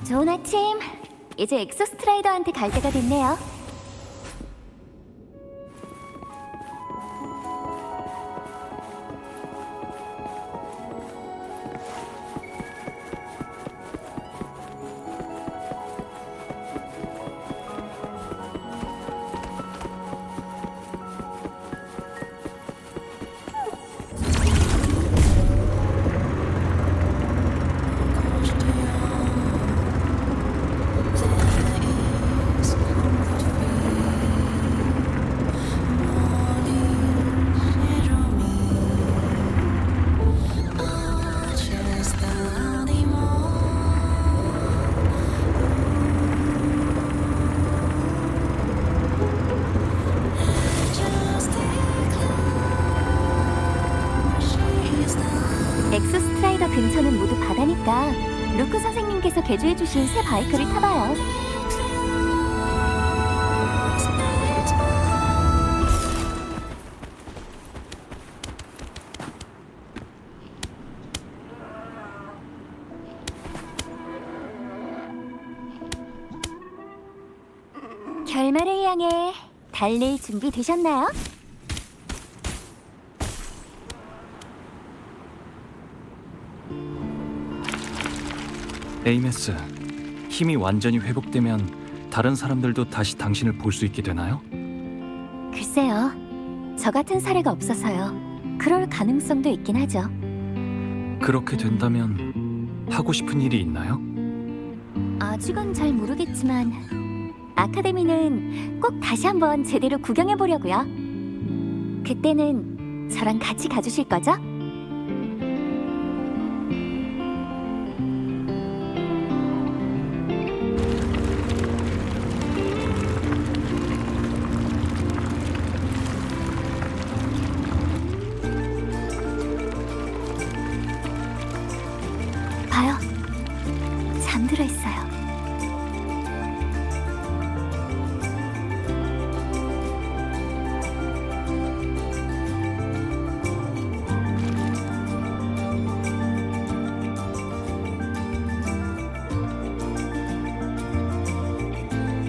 좋은 아침. 이제 엑소스트라이더한테 갈 때가 됐네요. 엑소스트라이더 근처는 모두 바다니까 루크 선생님께서 개조해주신 새 바이크를 타봐요. 결말을 향해 달릴 준비 되셨나요? 에이메스, 힘이 완전히 회복되면 다른 사람들도 다시 당신을 볼 수 있게 되나요? 글쎄요. 저 같은 사례가 없어서요. 그럴 가능성도 있긴 하죠. 그렇게 된다면 하고 싶은 일이 있나요? 아직은 잘 모르겠지만 아카데미는 꼭 다시 한번 제대로 구경해 보려고요. 그때는 저랑 같이 가주실 거죠? 봐요. 잠들어 있어요.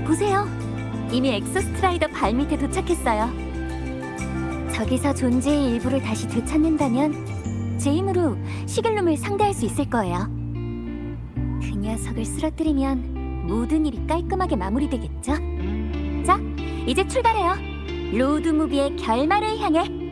보세요. 이미 엑소스트라이더 발밑에 도착했어요. 저기서 존재의 일부를 다시 되찾는다면 제 힘으로 시길룸을 상대할 수 있을 거예요. 그 녀석을 쓰러뜨리면 모든 일이 깔끔하게 마무리되겠죠? 자, 이제 출발해요. 로드무비의 결말을 향해.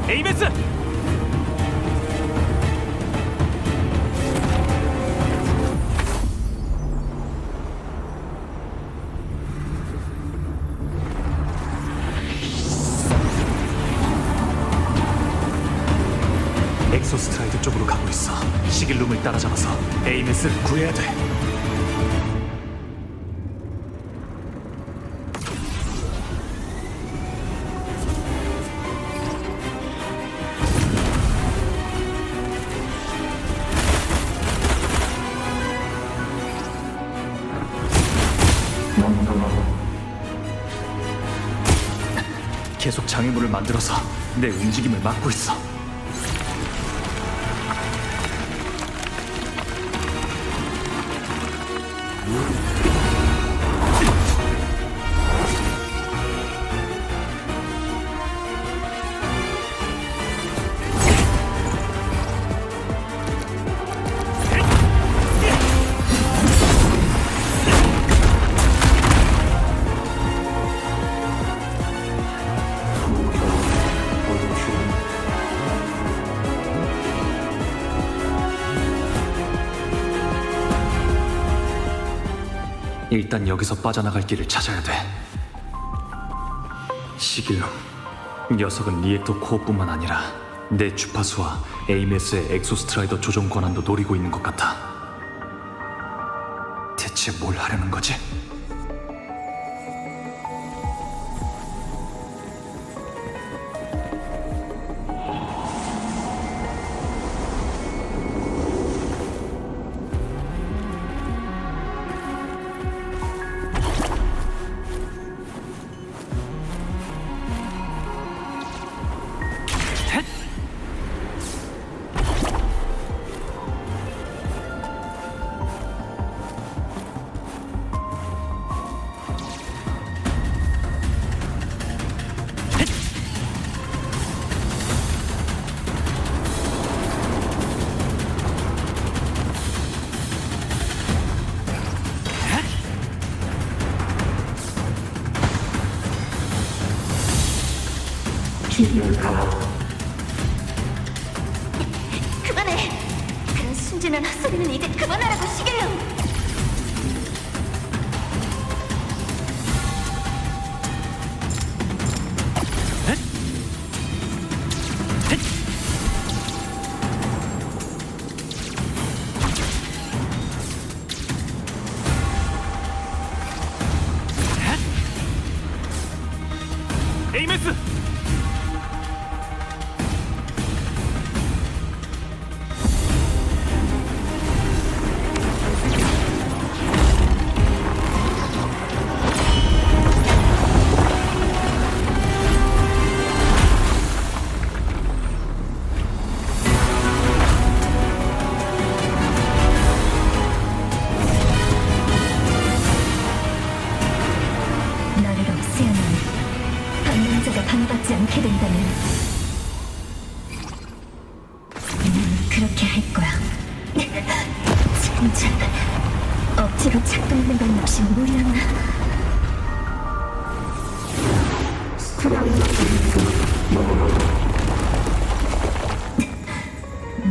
에이메스! 엑소스트라이드 쪽으로 가고 있어. 시길룸을 따라잡아서 에이메스를 구해야 돼. 계속 장애물을 만들어서 내 움직임을 막고 있어. 일단 여기서 빠져나갈 길을 찾아야 돼. 시길로 녀석은 리액터 코어뿐만 아니라 내 주파수와 에이메스의 엑소스트라이더 조종 권한도 노리고 있는 것 같아. 대체 뭘 하려는 거지? 그만해! 그런 순진한 헛소리는 이제 그만하라고, 시계령! 에이메스! 너를 없애야만 받는 자가 방받지 않게 된다면 난 그렇게 할 거야. 진짜 억지로 작동하는 건 역시 무리였나?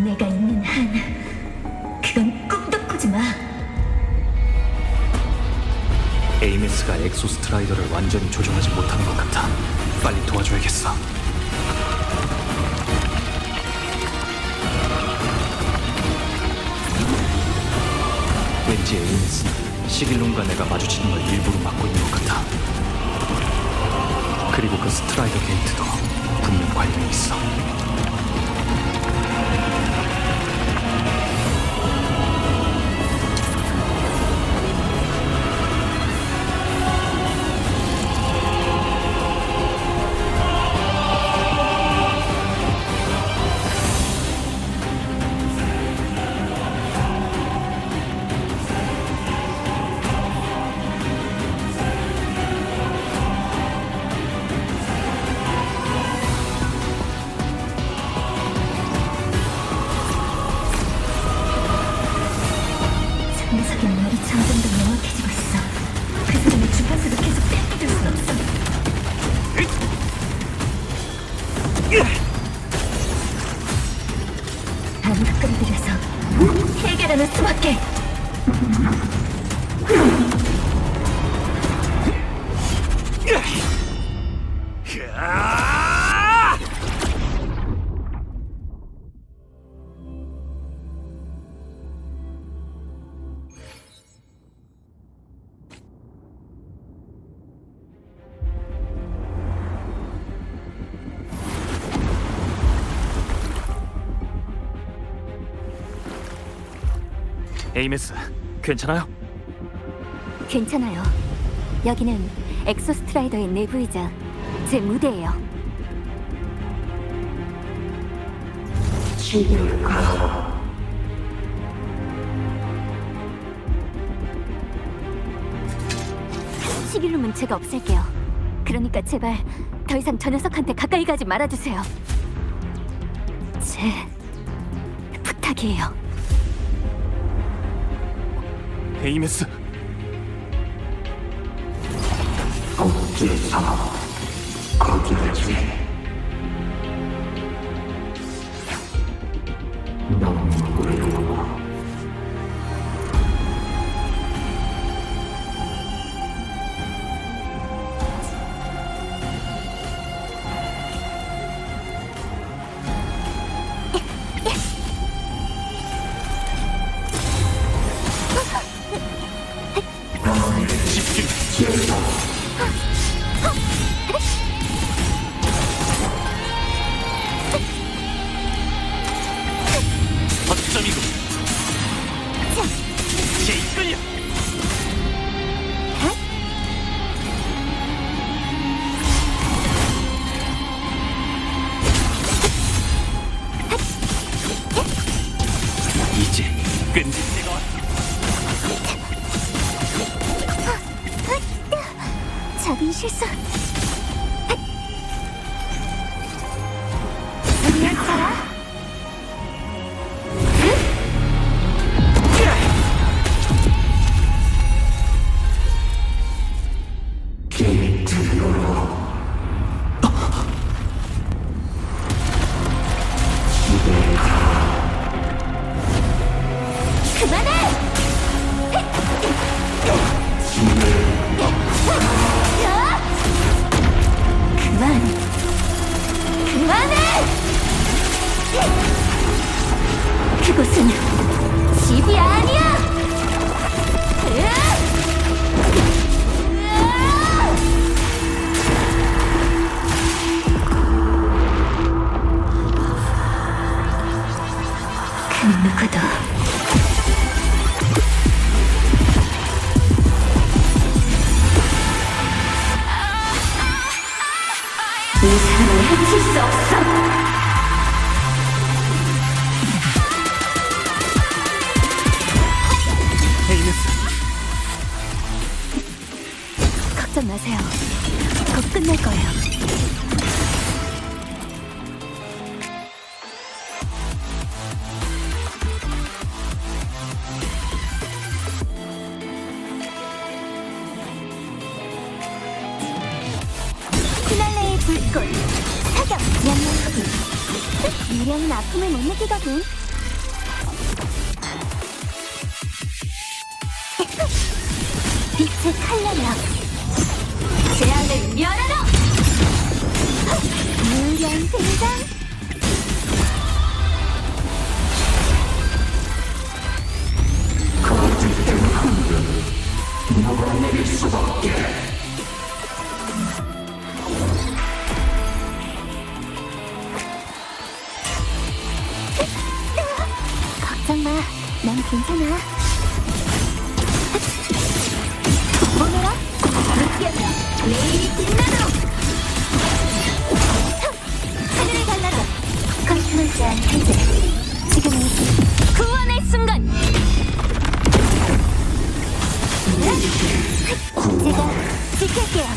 내가 있는 한 그건 꿈도 꾸지 마. 에이메스가 엑소스트라이더를 완전히 조종하지 못하는 것 같아. 빨리 도와줘야겠어. 왠지 에이메스는 시길론과 내가 마주치는 걸 일부러 막고 있는 것 같아. 그리고 그 스트라이더 게이트도 분명 관련이 있어. 녀석의 말이 점점 더 명확해지고 있어. 그 사람의 주파수도 계속 뺏겨들 순 없어. 아무도 끌어들여서 해결하는 수밖에. 에이메스, 괜찮아요? 괜찮아요. 여기는 엑소스트라이더의 내부이자 제 무대예요. 시길로 문체가 없앨게요. 그러니까 제발 더 이상 저 녀석한테 가까이 가지 말아주세요. 제 부탁이에요. 에이메스. 허점이고 이제 이끌려. 이제 끝낼 때가 왔다. 작은 실수. 우리한테라. 그만해! 그만해! 그곳은 집이 아니야! 그 누구도 이 사람을 해칠 수 없어! 헤이메스, 걱정 마세요. 곧 끝날 거예요. 피날레의 불꽃, 사격, 양념소금. 미련은 아픔을 못 느끼거든. 빛의 칼날이야. 재앙을 멸하라! 무련 등장! 걱정 마, 난 괜찮아. 오너라, 느껴라, 레일이 빛나도록. 하늘을 갈라라, 거침을 제한 해제. 지금이 구원의 순간. 제가 지킬게요.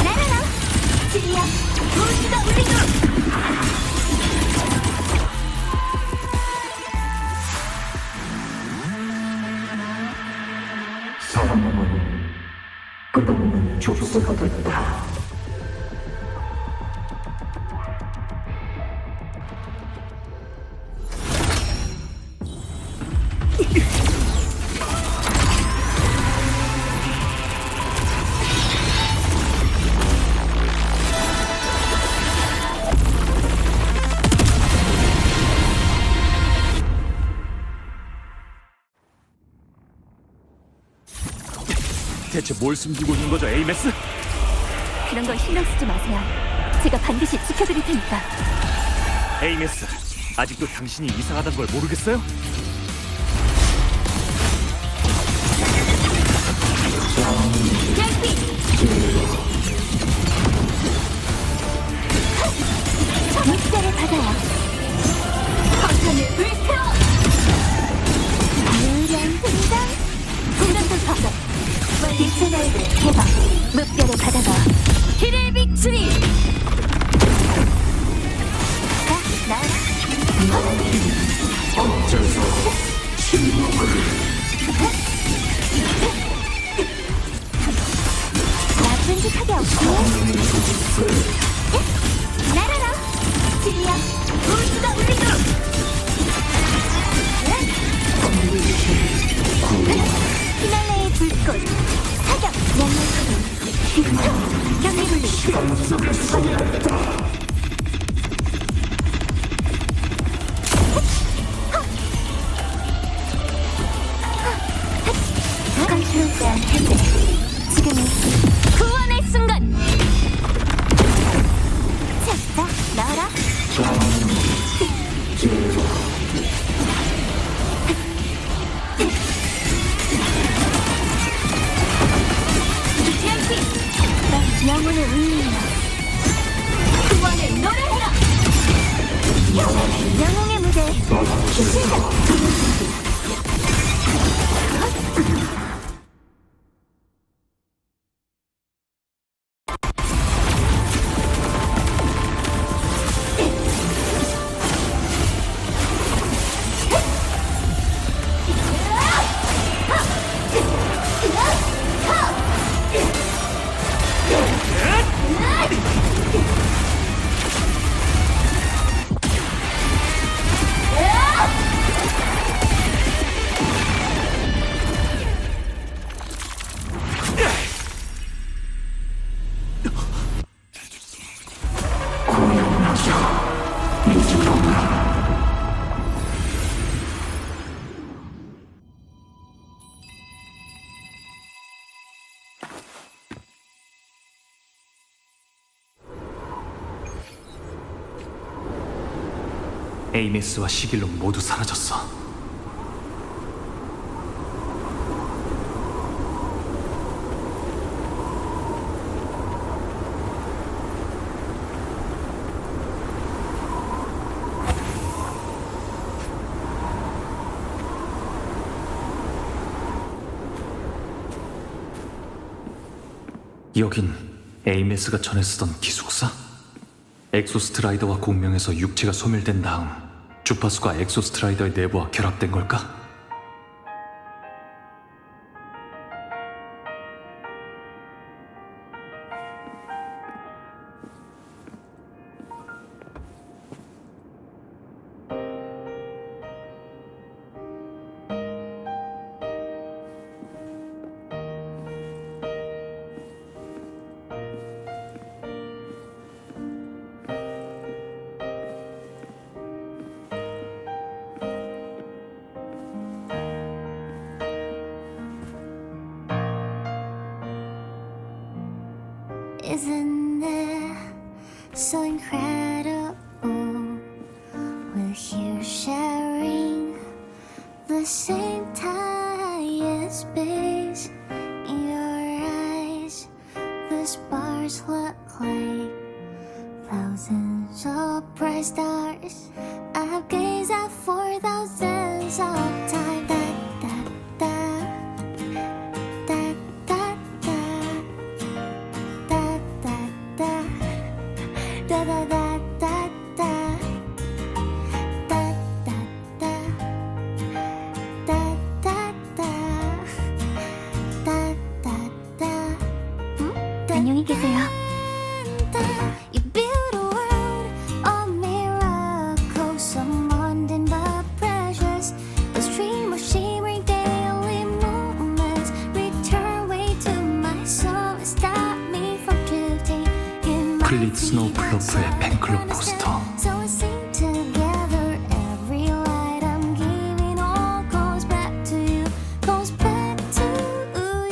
나라라, 지리야, 모두가 울리도록. 사람은 끝없는 좁수가 됐다. 대체 뭘 숨기고 있는 거죠, 에이메스? 그런 걸 신경 쓰지 마세요. 제가 반드시 지켜드릴 테니까. 에이메스, 아직도 당신이 이상하다는 걸 모르겠어요? 결핍! 묵살을 받아요. 허전을 불태워! 무량 등장! 공간 돌파! 빛의 날개 개방! 묵별을 받아봐! 길을 비추리! 자, 나와라! 나쁜 짓 하게 없고 날아라! 지리야, 모두가 울리도록! 피날레의 불꽃, 사격, 양념소금, 빅터, 경리불리. 에이메스와 시길론 모두 사라졌어. 여긴 에이메스가 전에 쓰던 기숙사? 엑소스트라이더와 공명에서 육체가 소멸된 다음 주파수가 엑소스트라이더의 내부와 결합된 걸까? Isn't it so incredible? We're here sharing the same time and space. In your eyes, the sparks look like thousands of bright stars. I've gazed at for thousands of times. Da da da da da da da da da da da da da. 안녕히 계세요. You build a world of miracles, some mundane but precious. A stream of shimmering daily moments return way to my soul and stop me from drifting. 클릿 스노우 플러프의 팬클럽 포스터. So we sing together. Every light I'm giving all goes back to you, goes back to you.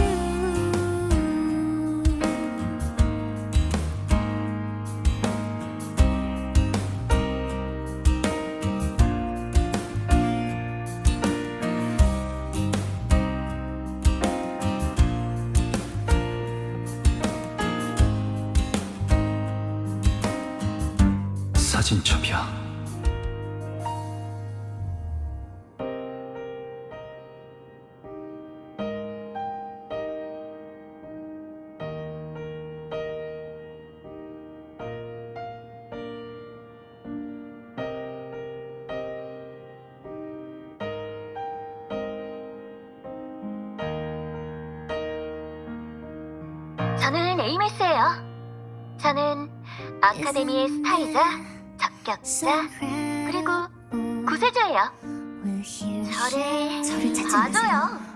사진첩이야. 저는 에이메스예요. 저는 아카데미의 스타이자, 적격자, 그리고 구세주예요. 저를 찾지 봐줘요.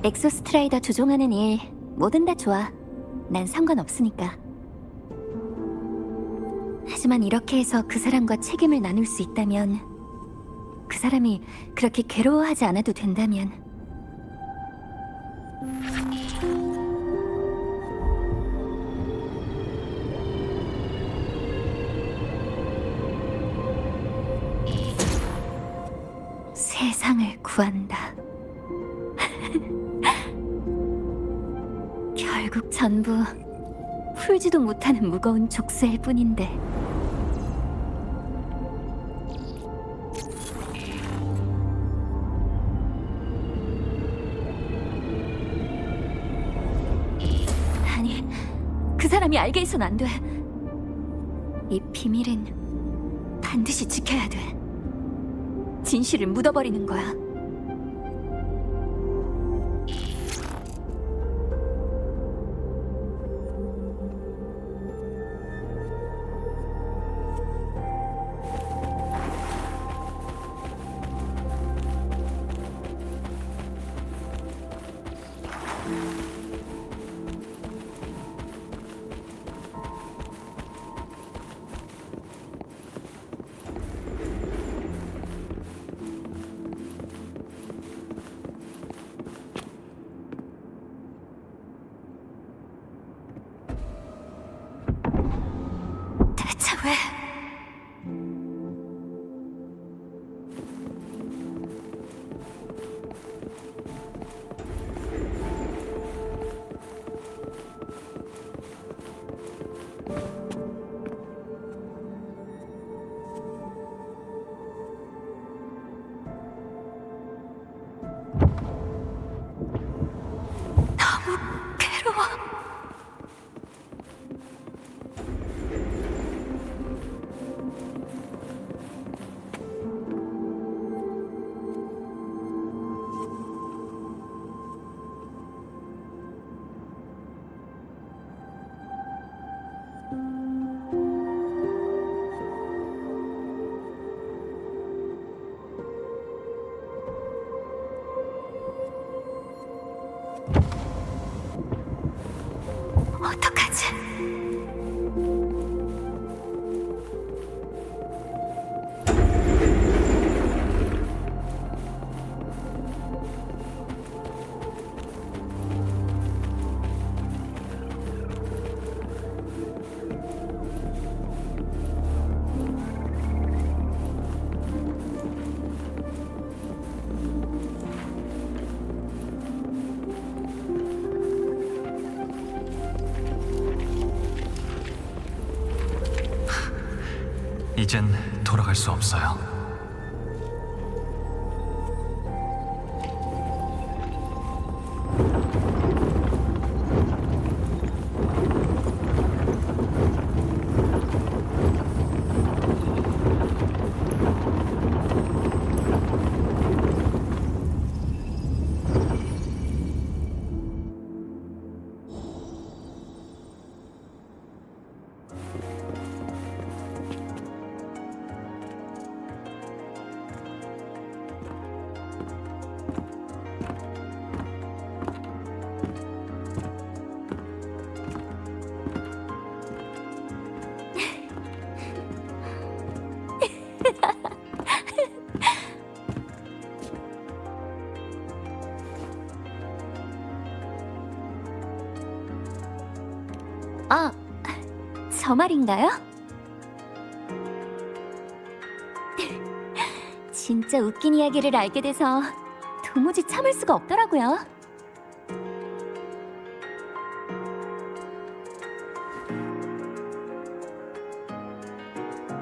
엑소스트라이더 조종하는 일 뭐든 다 좋아. 난 상관없으니까. 하지만 이렇게 해서 그 사람과 책임을 나눌 수 있다면, 그 사람이 그렇게 괴로워하지 않아도 된다면, 세상을 구한다. 결국 전부 풀지도 못하는 무거운 족쇄일 뿐인데. 아니, 그 사람이 알게 해선 안 돼. 이 비밀은 반드시 지켜야 돼. 진실을 묻어버리는 거야. 대체 왜? 너무 괴로워. 어떡하지? 이젠 돌아갈 수 없어요. 아, 저 말인가요? 진짜 웃긴 이야기를 알게 돼서 도무지 참을 수가 없더라고요.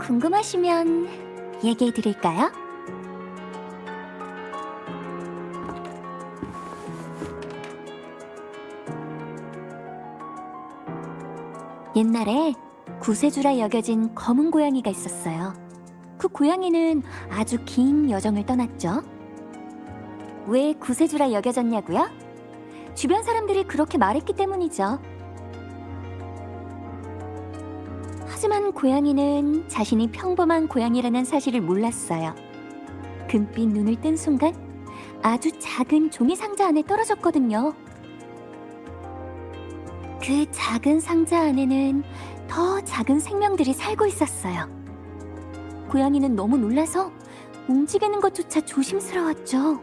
궁금하시면 얘기해 드릴까요? 옛날에 구세주라 여겨진 검은 고양이가 있었어요. 그 고양이는 아주 긴 여정을 떠났죠. 왜 구세주라 여겨졌냐고요? 주변 사람들이 그렇게 말했기 때문이죠. 하지만 고양이는 자신이 평범한 고양이라는 사실을 몰랐어요. 금빛 눈을 뜬 순간 아주 작은 종이 상자 안에 떨어졌거든요. 그 작은 상자 안에는 더 작은 생명들이 살고 있었어요. 고양이는 너무 놀라서 움직이는 것조차 조심스러웠죠.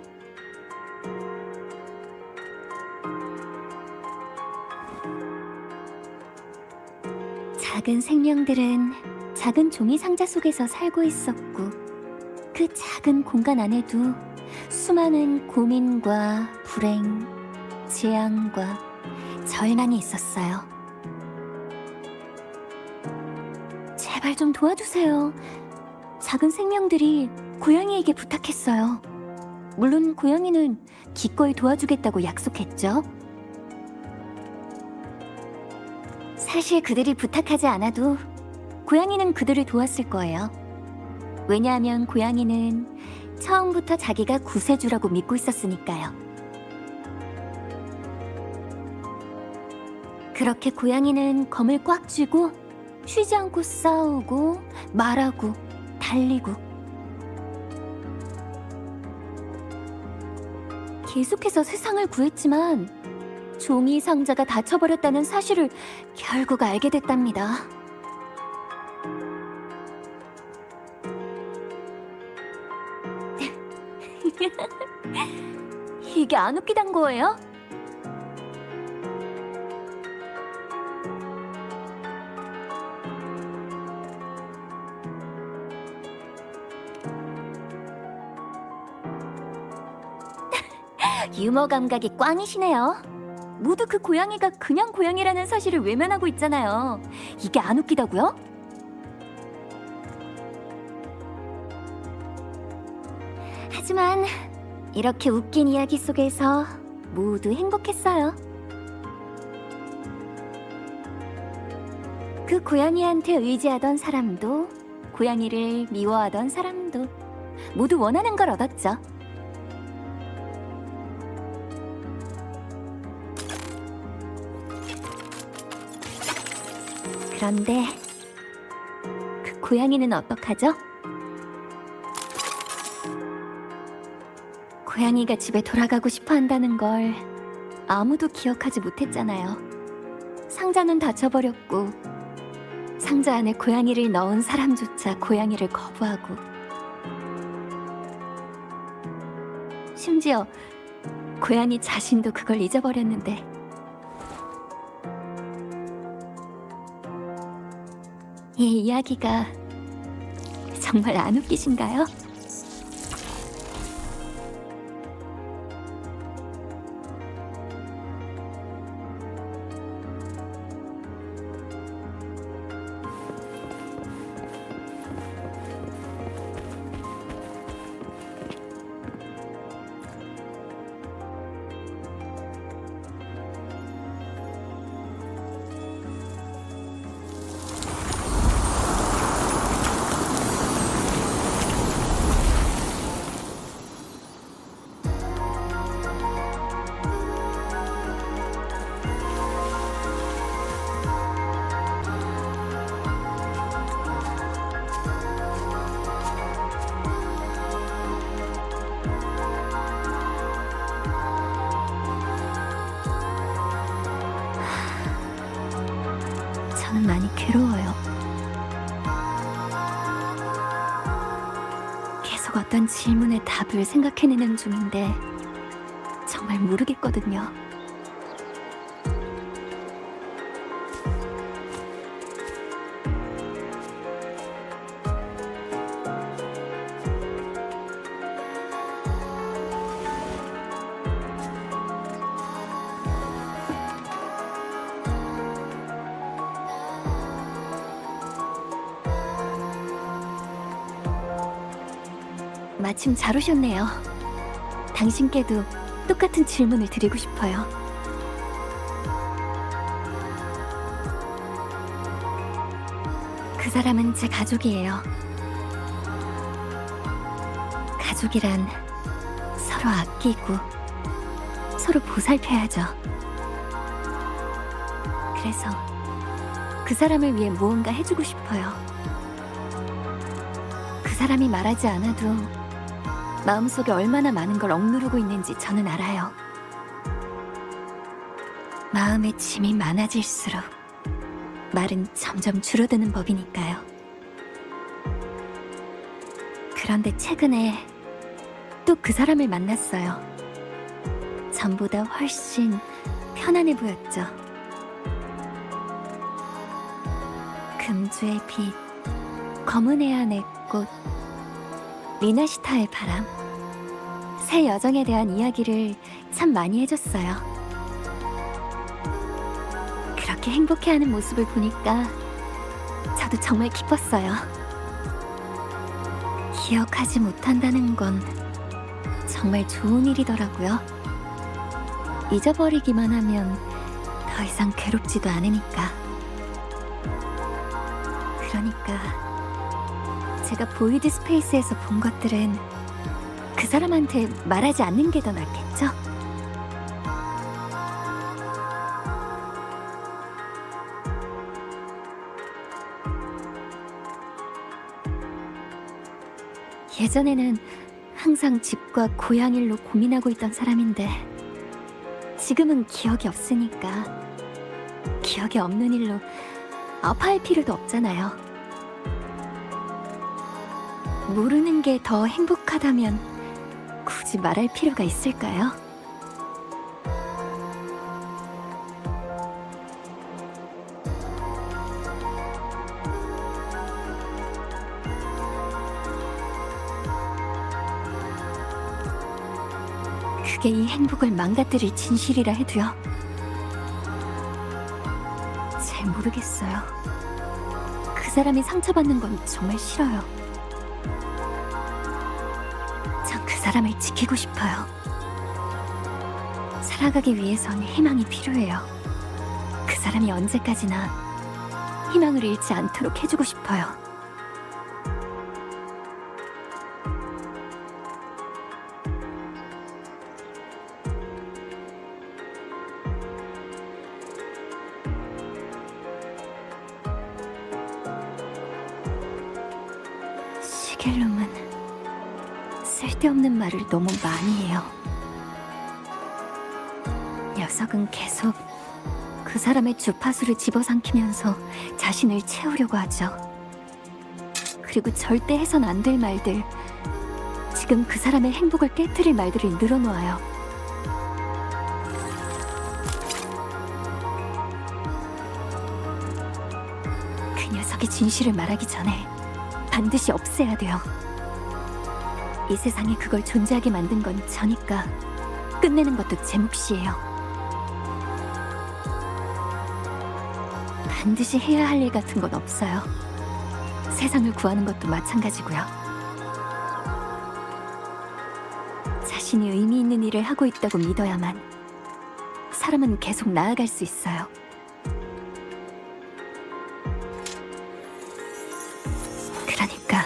작은 생명들은 작은 종이 상자 속에서 살고 있었고, 그 작은 공간 안에도 수많은 고민과 불행, 재앙과 절망이 있었어요. 제발 좀 도와주세요. 작은 생명들이 고양이에게 부탁했어요. 물론 고양이는 기꺼이 도와주겠다고 약속했죠. 사실 그들이 부탁하지 않아도 고양이는 그들을 도왔을 거예요. 왜냐하면 고양이는 처음부터 자기가 구세주라고 믿고 있었으니까요. 그렇게 고양이는 검을 꽉 쥐고 쉬지 않고 싸우고 말하고 달리고 계속해서 세상을 구했지만 종이 상자가 닫혀버렸다는 사실을 결국 알게 됐답니다. 이게 안 웃기단 거예요? 유머 감각이 꽝이시네요. 모두 그 고양이가 그냥 고양이라는 사실을 외면하고 있잖아요. 이게 안 웃기다고요? 하지만 이렇게 웃긴 이야기 속에서 모두 행복했어요. 그 고양이한테 의지하던 사람도, 고양이를 미워하던 사람도 모두 원하는 걸 얻었죠. 그런데 그 고양이는 어떡하죠? 고양이가 집에 돌아가고 싶어 한다는 걸 아무도 기억하지 못했잖아요. 상자는 닫혀버렸고 상자 안에 고양이를 넣은 사람조차 고양이를 거부하고, 심지어 고양이 자신도 그걸 잊어버렸는데, 이 이야기가 정말 안 웃기신가요? 저는 많이 괴로워요. 계속 어떤 질문의 답을 생각해내는 중인데 정말 모르겠거든요. 마침 잘 오셨네요. 당신께도 똑같은 질문을 드리고 싶어요. 그 사람은 제 가족이에요. 가족이란 서로 아끼고 서로 보살펴야죠. 그래서 그 사람을 위해 무언가 해주고 싶어요. 그 사람이 말하지 않아도 마음속에 얼마나 많은 걸 억누르고 있는지 저는 알아요. 마음의 짐이 많아질수록 말은 점점 줄어드는 법이니까요. 그런데 최근에 또 그 사람을 만났어요. 전보다 훨씬 편안해 보였죠. 금주의 빛, 검은 해안의 꽃, 미나시타의 바람, 새 여정에 대한 이야기를 참 많이 해줬어요. 그렇게 행복해하는 모습을 보니까 저도 정말 기뻤어요. 기억하지 못한다는 건 정말 좋은 일이더라고요. 잊어버리기만 하면 더 이상 괴롭지도 않으니까. 그러니까 제가 보이드 스페이스에서 본 것들은 그 사람한테 말하지 않는 게 더 낫겠죠? 예전에는 항상 집과 고향 일로 고민하고 있던 사람인데 지금은 기억이 없으니까 기억이 없는 일로 아파할 필요도 없잖아요. 모르는 게 더 행복하다면 굳이 말할 필요가 있을까요? 그게 이 행복을 망가뜨릴 진실이라 해도요. 잘 모르겠어요. 그 사람이 상처받는 건 정말 싫어요. 전 그 사람을 지키고 싶어요. 살아가기 위해선 희망이 필요해요. 그 사람이 언제까지나 희망을 잃지 않도록 해주고 싶어요. 시겔룸은 쓸데없는 말을 너무 많이 해요. 녀석은 계속 그 사람의 주파수를 집어삼키면서 자신을 채우려고 하죠. 그리고 절대 해선 안 될 말들, 지금 그 사람의 행복을 깨트릴 말들을 늘어놓아요. 그 녀석이 진실을 말하기 전에 반드시 없애야 돼요. 이 세상에 그걸 존재하게 만든 건 저니까 끝내는 것도 제 몫이에요. 반드시 해야 할 일 같은 건 없어요. 세상을 구하는 것도 마찬가지고요. 자신이 의미 있는 일을 하고 있다고 믿어야만 사람은 계속 나아갈 수 있어요. 그러니까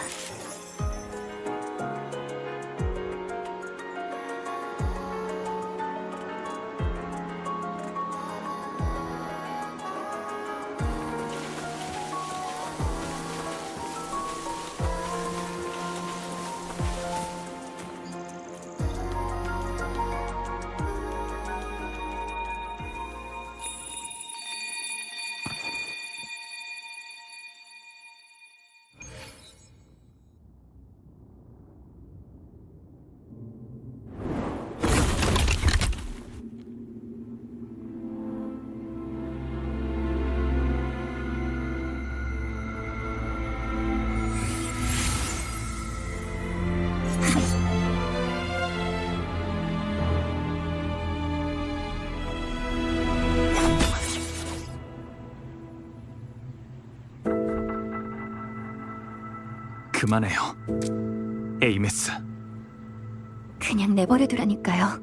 그만해요, 에이메스. 그냥 내버려두라니까요.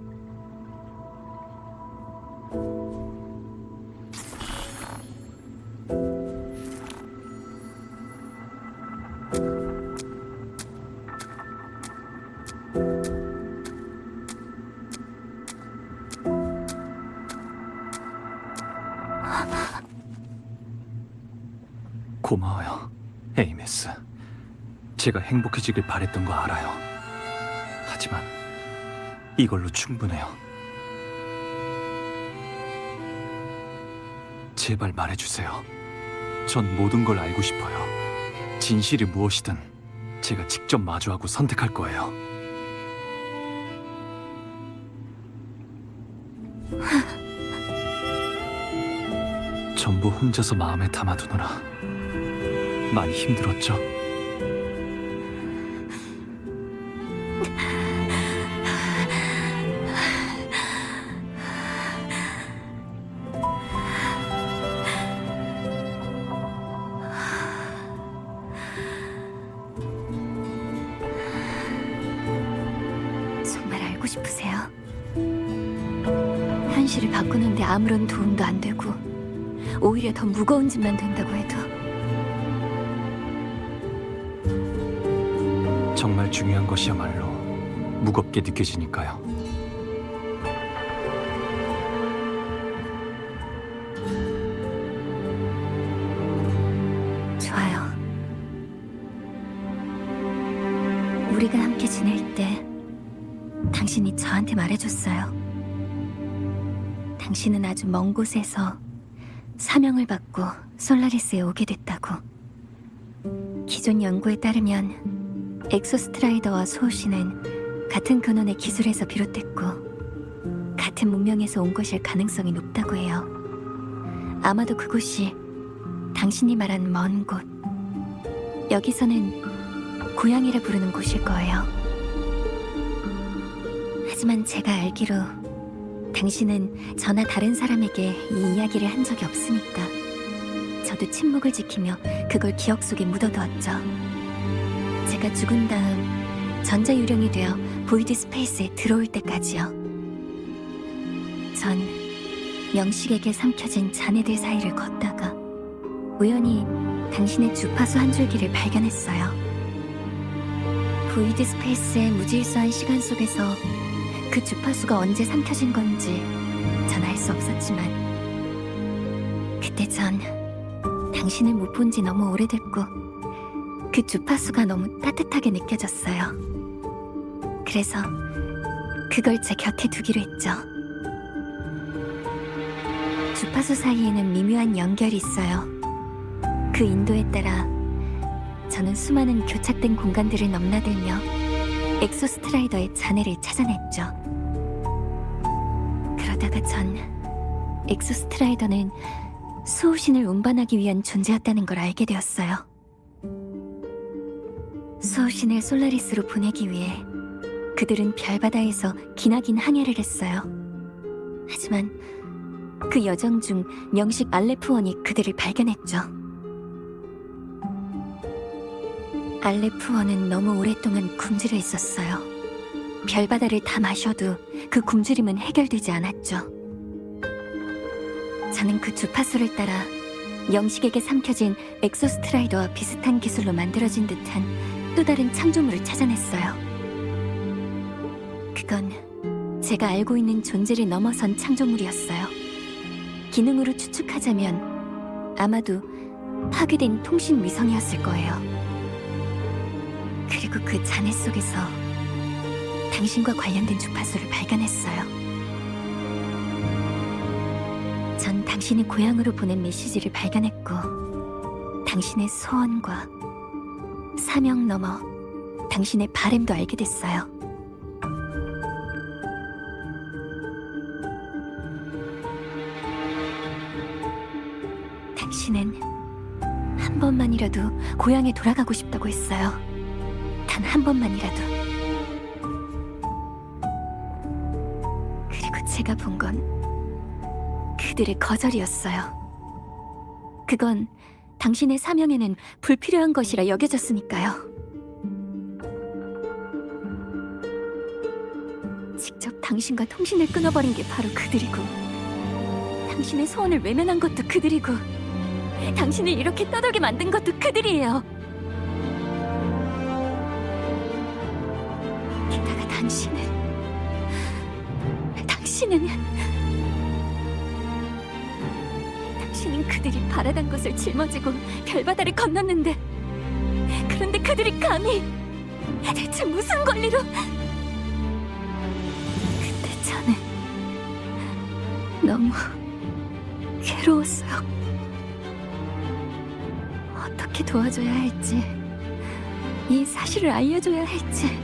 고마워요, 에이메스. 제가 행복해지길 바랬던 거 알아요. 하지만 이걸로 충분해요. 제발 말해주세요. 전 모든 걸 알고 싶어요. 진실이 무엇이든 제가 직접 마주하고 선택할 거예요. 전부 혼자서 마음에 담아두느라 많이 힘들었죠? 정말 알고 싶으세요? 현실을 바꾸는데 아무런 도움도 안 되고 오히려 더 무거운 짓만 된다고 해도 정말 중요한 것이야말로 무겁게 느껴지니까요. 좋아요. 우리가 함께 지낼 때 당신이 저한테 말해줬어요. 당신은 아주 먼 곳에서 사명을 받고 솔라리스에 오게 됐다고. 기존 연구에 따르면 엑소스트라이더와 소호시는 같은 근원의 기술에서 비롯됐고 같은 문명에서 온 것일 가능성이 높다고 해요. 아마도 그곳이 당신이 말한 먼 곳, 여기서는 고향이라 부르는 곳일 거예요. 하지만 제가 알기로 당신은 저나 다른 사람에게 이 이야기를 한 적이 없으니까 저도 침묵을 지키며 그걸 기억 속에 묻어두었죠. 제가 죽은 다음 전자유령이 되어 보이드 스페이스에 들어올 때까지요. 전 명식에게 삼켜진 자네들 사이를 걷다가 우연히 당신의 주파수 한 줄기를 발견했어요. 보이드 스페이스의 무질서한 시간 속에서 그 주파수가 언제 삼켜진 건지 전 알 수 없었지만 그때 전 당신을 못 본 지 너무 오래됐고 그 주파수가 너무 따뜻하게 느껴졌어요. 그래서 그걸 제 곁에 두기로 했죠. 주파수 사이에는 미묘한 연결이 있어요. 그 인도에 따라 저는 수많은 교착된 공간들을 넘나들며 엑소스트라이더의 잔해를 찾아냈죠. 그러다가 전 엑소스트라이더는 수호신을 운반하기 위한 존재였다는 걸 알게 되었어요. 수호신을 솔라리스로 보내기 위해 그들은 별바다에서 기나긴 항해를 했어요. 하지만 그 여정 중 명식 알레프원이 그들을 발견했죠. 알레프원은 너무 오랫동안 굶주려 있었어요. 별바다를 다 마셔도 그 굶주림은 해결되지 않았죠. 저는 그 주파수를 따라 영식에게 삼켜진 엑소스트라이더와 비슷한 기술로 만들어진 듯한 또 다른 창조물을 찾아냈어요. 그건 제가 알고 있는 존재를 넘어선 창조물이었어요. 기능으로 추측하자면 아마도 파괴된 통신 위성이었을 거예요. 그리고 그 잔해 속에서 당신과 관련된 주파수를 발견했어요. 전 당신이 고향으로 보낸 메시지를 발견했고 당신의 소원과 사명 넘어 당신의 바램도 알게 됐어요. 당신은 한 번만이라도 고향에 돌아가고 싶다고 했어요. 단 한 번만이라도. 그리고 제가 본 건 그들의 거절이었어요. 그건 당신의 사명에는 불필요한 것이라 여겨졌으니까요. 직접 당신과 통신을 끊어버린 게 바로 그들이고 당신의 소원을 외면한 것도 그들이고 당신을 이렇게 떠돌게 만든 것도 그들이에요. 게다가 당신은 그들이 바라던 것을 짊어지고 별바다를 건넜는데 그런데 그들이 감히 대체 무슨 권리로? 그때 저는 너무 괴로웠어요. 어떻게 도와줘야 할지, 이 사실을 알려줘야 할지,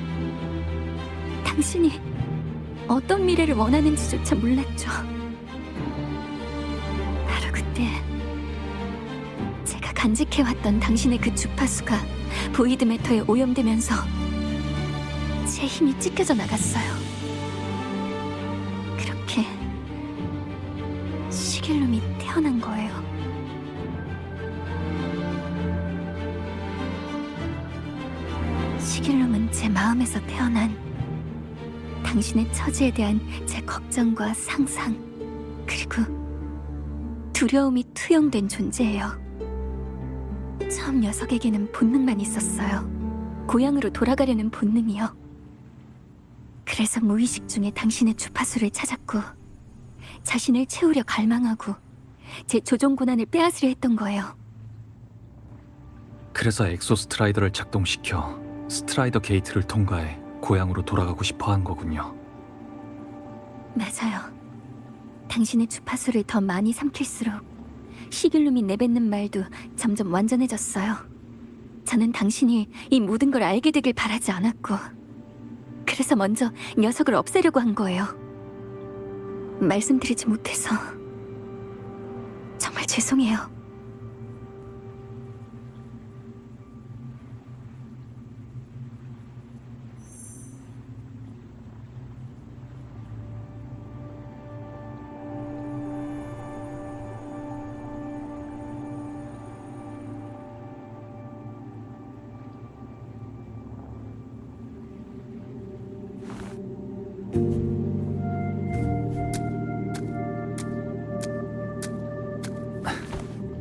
당신이 어떤 미래를 원하는지조차 몰랐죠. 바로 그때 제가 간직해왔던 당신의 그 주파수가 보이드 매터에 오염되면서 제 힘이 찢겨져 나갔어요. 그렇게 시길룸이 태어난 거예요. 시길룸은 제 마음에서 태어난 당신의 처지에 대한 제 걱정과 상상, 그리고 두려움이 투영된 존재예요. 처음 녀석에게는 본능만 있었어요. 고향으로 돌아가려는 본능이요. 그래서 무의식 중에 당신의 주파수를 찾았고 자신을 채우려 갈망하고 제 조종 권한을 빼앗으려 했던 거예요. 그래서 엑소 스트라이더를 작동시켜 스트라이더 게이트를 통과해 고향으로 돌아가고 싶어 한 거군요. 맞아요. 당신의 주파수를 더 많이 삼킬수록 시길룸이 내뱉는 말도 점점 완전해졌어요. 저는 당신이 이 모든 걸 알게 되길 바라지 않았고, 그래서 먼저 녀석을 없애려고 한 거예요. 말씀드리지 못해서 정말 죄송해요.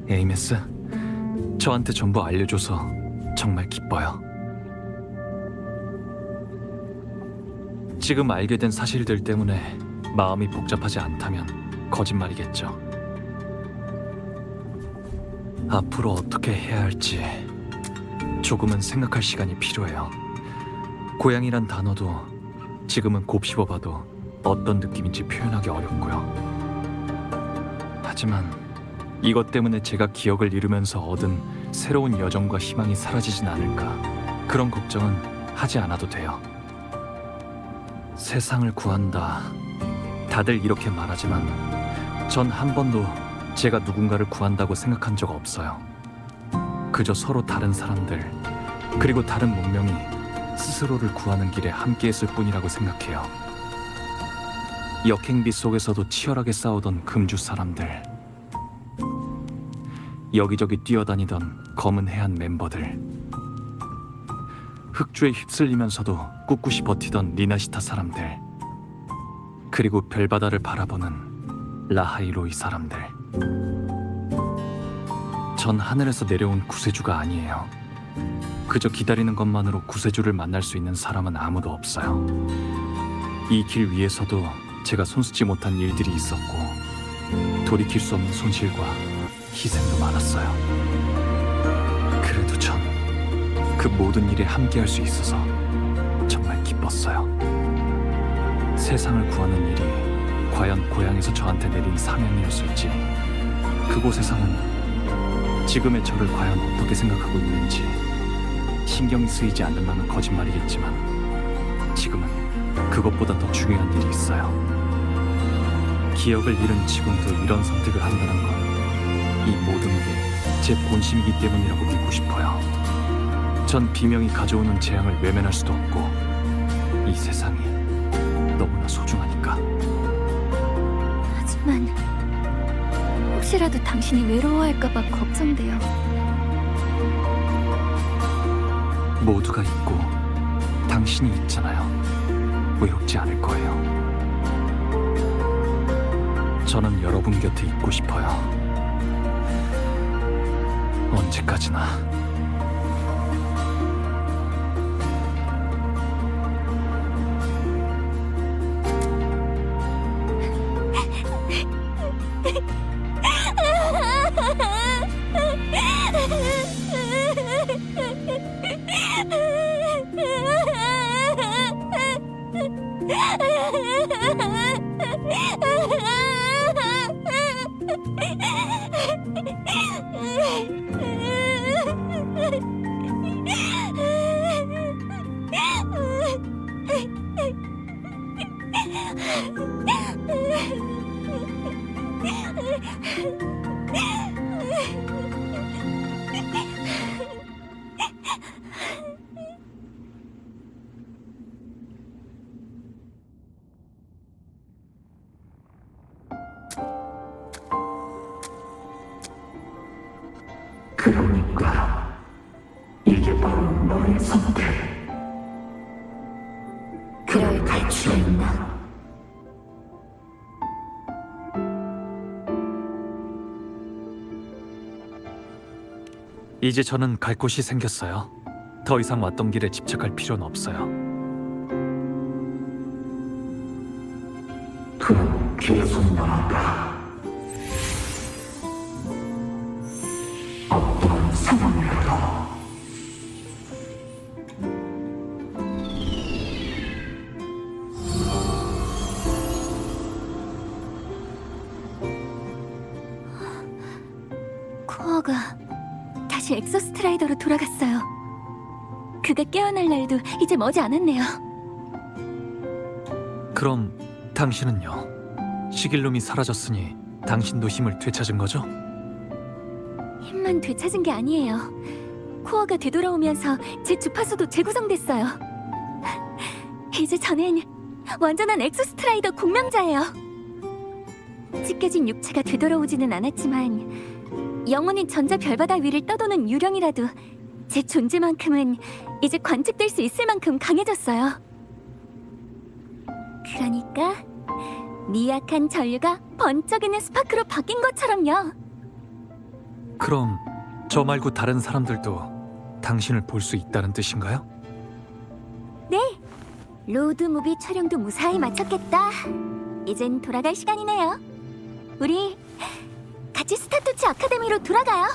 에이메스, 저한테 전부 알려줘서 정말 기뻐요. 지금 알게 된 사실들 때문에 마음이 복잡하지 않다면 거짓말이겠죠. 앞으로 어떻게 해야 할지 조금은 생각할 시간이 필요해요. 고향이란 단어도 지금은 곱씹어봐도 어떤 느낌인지 표현하기 어렵고요. 하지만 이것 때문에 제가 기억을 잃으면서 얻은 새로운 여정과 희망이 사라지진 않을까, 그런 걱정은 하지 않아도 돼요. 세상을 구한다, 다들 이렇게 말하지만 전 한 번도 제가 누군가를 구한다고 생각한 적 없어요. 그저 서로 다른 사람들, 그리고 다른 문명이 스스로를 구하는 길에 함께했을 뿐이라고 생각해요. 역행비 속에서도 치열하게 싸우던 금주 사람들, 여기저기 뛰어다니던 검은 해안 멤버들, 흑주에 휩쓸리면서도 꿋꿋이 버티던 리나시타 사람들, 그리고 별바다를 바라보는 라하이로이 사람들. 전 하늘에서 내려온 구세주가 아니에요. 그저 기다리는 것만으로 구세주를 만날 수 있는 사람은 아무도 없어요. 이 길 위에서도 제가 손쓰지 못한 일들이 있었고, 돌이킬 수 없는 손실과 희생도 많았어요. 그래도 전 그 모든 일에 함께할 수 있어서 정말 기뻤어요. 세상을 구하는 일이 과연 고향에서 저한테 내린 사명이었을지, 그곳에서는 지금의 저를 과연 어떻게 생각하고 있는지 신경이 쓰이지 않는다면 거짓말이겠지만, 지금은 그것보다 더 중요한 일이 있어요. 기억을 잃은 지금도 이런 선택을 한다는 건 이 모든 게 제 본심이기 때문이라고 믿고 싶어요. 전 비명이 가져오는 재앙을 외면할 수도 없고, 이 세상이 너무나 소중하니까. 하지만 혹시라도 당신이 외로워할까봐 걱정돼요. 모두가 있고 당신이 있잖아요. 외롭지 않을 거예요. 저는 여러분 곁에 있고 싶어요. 언제까지나. 그러니까 이게 바로 너의 선택. 그럴 가치가 있나? 이제 저는 갈 곳이 생겼어요. 더 이상 왔던 길에 집착할 필요는 없어요. 그럼 계속 나아가. 어떤 상황이라도 코어가 다시 엑소스트라이더로 돌아갔어요. 그가 깨어날 날도 이제 머지 않았네요. 그럼 당신은요? 시길놈이 사라졌으니 당신도 힘을 되찾은 거죠? 힘만 되찾은 게 아니에요. 코어가 되돌아오면서 제 주파수도 재구성됐어요. 이제 저는 완전한 엑소스트라이더 공명자예요. 찢겨진 육체가 되돌아오지는 않았지만 영원히 전자 별바다 위를 떠도는 유령이라도 제 존재만큼은 이제 관측될 수 있을 만큼 강해졌어요. 그러니까 미약한 전류가 번쩍이는 스파크로 바뀐 것처럼요. 그럼 저 말고 다른 사람들도 당신을 볼 수 있다는 뜻인가요? 네, 로드무비 촬영도 무사히 마쳤겠다. 이젠 돌아갈 시간이네요. 우리 같이 스타토치 아카데미로 돌아가요.